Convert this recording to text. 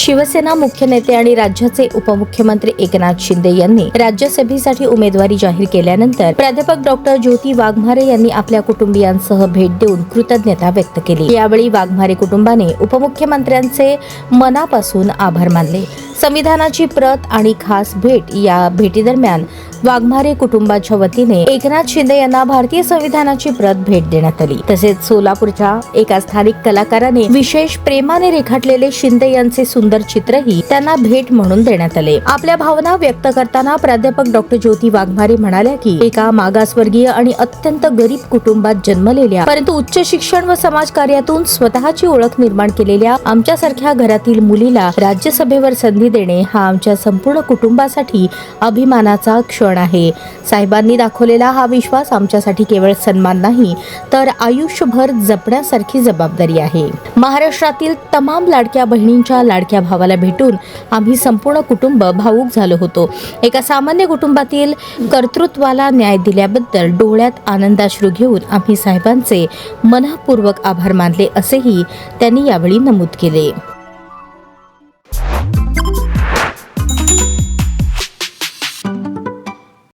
शिवसेना मुख्य नेते आणि राज्याचे उपमुख्यमंत्री एकनाथ शिंदे यांनी राज्यसभेसाठी उमेदवारी जाहीर केल्यानंतर प्राध्यापक डॉक्टर ज्योती वाघमारे यांनी आपल्या कुटुंबियांसह भेट देऊन कृतज्ञता व्यक्त केली। यावेळी वाघमारे कुटुंबाने उपमुख्यमंत्र्यांचे मनापासून आभार मानले। संविधानाची प्रत आणि खास भेट या भेटीदरम्यान वाघमारे कुटुंबाच्या वतीने एकनाथ शिंदे यांना भारतीय संविधानाची प्रत भेट देण्यात आली। तसेच सोलापूरच्या एका स्थानिक कलाकाराने विशेष प्रेमाने रेखाटलेले शिंदे यांचे सुंदर चित्रही त्यांना भेट म्हणून देण्यात आले। आपल्या भावना व्यक्त करताना प्राध्यापक डॉक्टर ज्योती वाघमारे म्हणाल्या की एका मागासवर्गीय आणि अत्यंत गरीब कुटुंबात जन्मलेल्या परंतु उच्च शिक्षण व समाजकार्यातून स्वतःची ओळख निर्माण केलेल्या आमच्यासारख्या घरातील मुलीला राज्यसभेवर संधी देणे हा आमच्या संपूर्ण कुटुंबासाठी अभिमानाचा क्षण आहे। साहेबांनी दाखवलेला हा विश्वास आमच्यासाठी केवळ सन्मान नाही तर आयुष्यभर जपण्यासारखी जबाबदारी आहे। महाराष्ट्रातील तमाम लाडक्या बहिणींच्या लाडक्या भावाला भेटून आम्ही संपूर्ण कुटुंब भावूक झालो होतो। एका सामान्य कुटुंबातील कर्तृत्वाला न्याय दिल्याबद्दल डोळ्यात आनंदाश्रू घेऊन आम्ही साहेबांचे मनःपूर्वक आभार मानले असेही त्यांनी यावेळी नमूद केले।